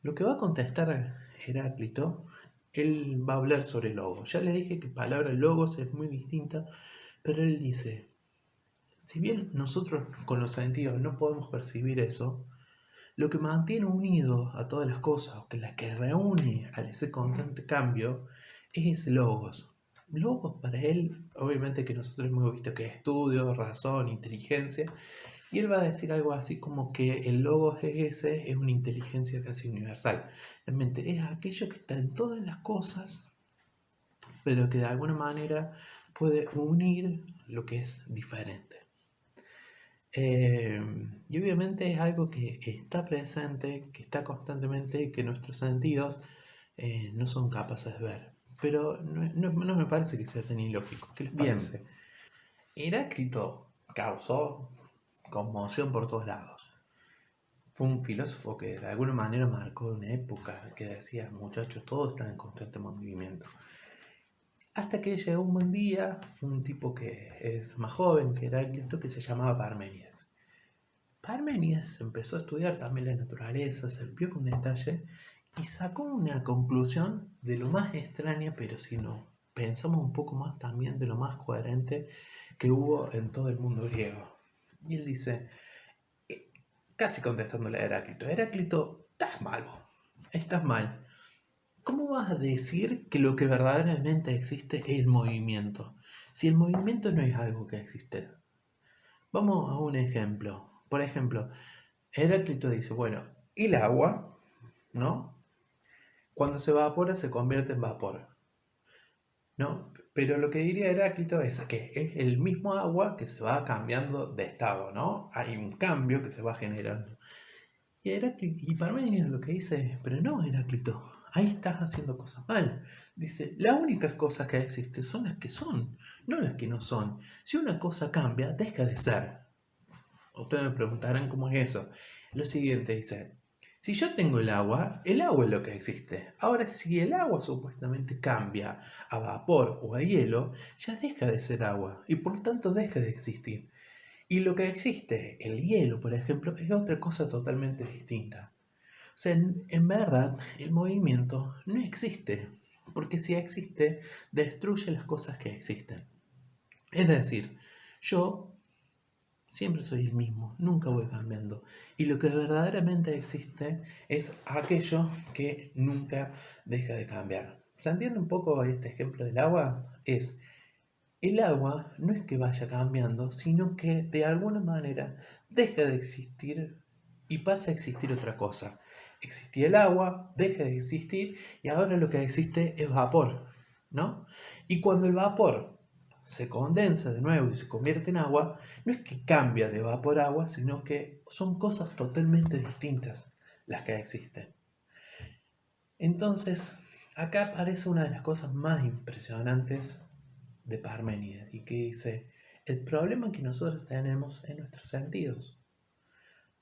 Lo que va a contestar Heráclito, él va a hablar sobre logos. Ya les dije que palabra logos es muy distinta, pero él dice, si bien nosotros con los sentidos no podemos percibir eso, lo que mantiene unido a todas las cosas, o que la que reúne a ese constante cambio, es ese logos. Logos para él, obviamente que nosotros hemos visto que es estudio, razón, inteligencia, y él va a decir algo así como que el logos ese es una inteligencia casi universal. Realmente es aquello que está en todas las cosas, pero que de alguna manera puede unir lo que es diferente. Y obviamente es algo que está presente, que está constantemente y que nuestros sentidos no son capaces de ver. Pero no me parece que sea tan ilógico. ¿Qué les Bien, parece? Heráclito causó conmoción por todos lados. Fue un filósofo que de alguna manera marcó una época que decía, muchachos, todo está en constante movimiento. Hasta que llegó un buen día, un tipo que es más joven que Heráclito, que se llamaba Parménides. Parménides empezó a estudiar también la naturaleza, se vio con detalle y sacó una conclusión de lo más extraña, pero si no pensamos un poco más también de lo más coherente que hubo en todo el mundo griego. Y él dice, casi contestándole a Heráclito, Heráclito, estás mal vos, estás mal. ¿Cómo vas a decir que lo que verdaderamente existe es el movimiento? Si el movimiento no es algo que existe. Vamos a un ejemplo. Por ejemplo, Heráclito dice, bueno, el agua, ¿no? Cuando se evapora se convierte en vapor, ¿no? Pero lo que diría Heráclito es que es el mismo agua que se va cambiando de estado, ¿no? Hay un cambio que se va generando. Y Parménides lo que dice, pero no, Heráclito, ahí estás haciendo cosas mal. Dice, las únicas cosas que existen son las que son, no las que no son. Si una cosa cambia, deja de ser. Ustedes me preguntarán cómo es eso. Lo siguiente dice, si yo tengo el agua es lo que existe. Ahora, si el agua supuestamente cambia a vapor o a hielo, ya deja de ser agua y por lo tanto deja de existir. Y lo que existe, el hielo, por ejemplo, es otra cosa totalmente distinta. O sea, en verdad, el movimiento no existe, porque si existe, destruye las cosas que existen. Es decir, yo siempre soy el mismo, nunca voy cambiando. Y lo que verdaderamente existe es aquello que nunca deja de cambiar. ¿Se entiende un poco este ejemplo del agua? Es, el agua no es que vaya cambiando, sino que de alguna manera deja de existir y pasa a existir otra cosa. Existía el agua, deja de existir y ahora lo que existe es vapor, ¿no? Y cuando el vapor se condensa de nuevo y se convierte en agua, no es que cambia de vapor a agua, sino que son cosas totalmente distintas las que existen. Entonces, acá aparece una de las cosas más impresionantes de Parménides y que dice, el problema que nosotros tenemos es nuestros sentidos,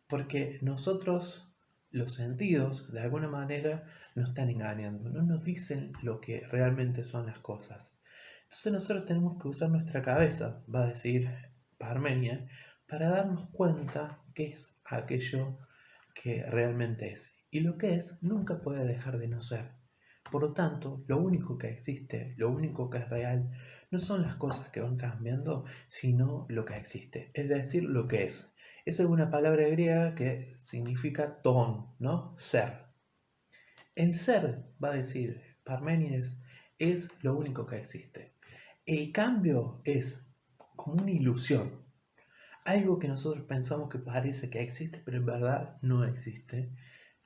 porque nosotros, los sentidos, de alguna manera, nos están engañando, no nos dicen lo que realmente son las cosas. Entonces nosotros tenemos que usar nuestra cabeza, va a decir Parmenia, para darnos cuenta qué es aquello que realmente es. Y lo que es nunca puede dejar de no ser. Por lo tanto, lo único que existe, lo único que es real, no son las cosas que van cambiando, sino lo que existe, es decir, lo que es. Es una palabra griega que significa ton, ¿no? Ser. El ser, va a decir Parménides, es lo único que existe. El cambio es como una ilusión, algo que nosotros pensamos que parece que existe, pero en verdad no existe,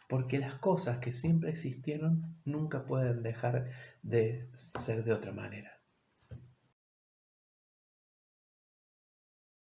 porque las cosas que siempre existieron nunca pueden dejar de ser de otra manera.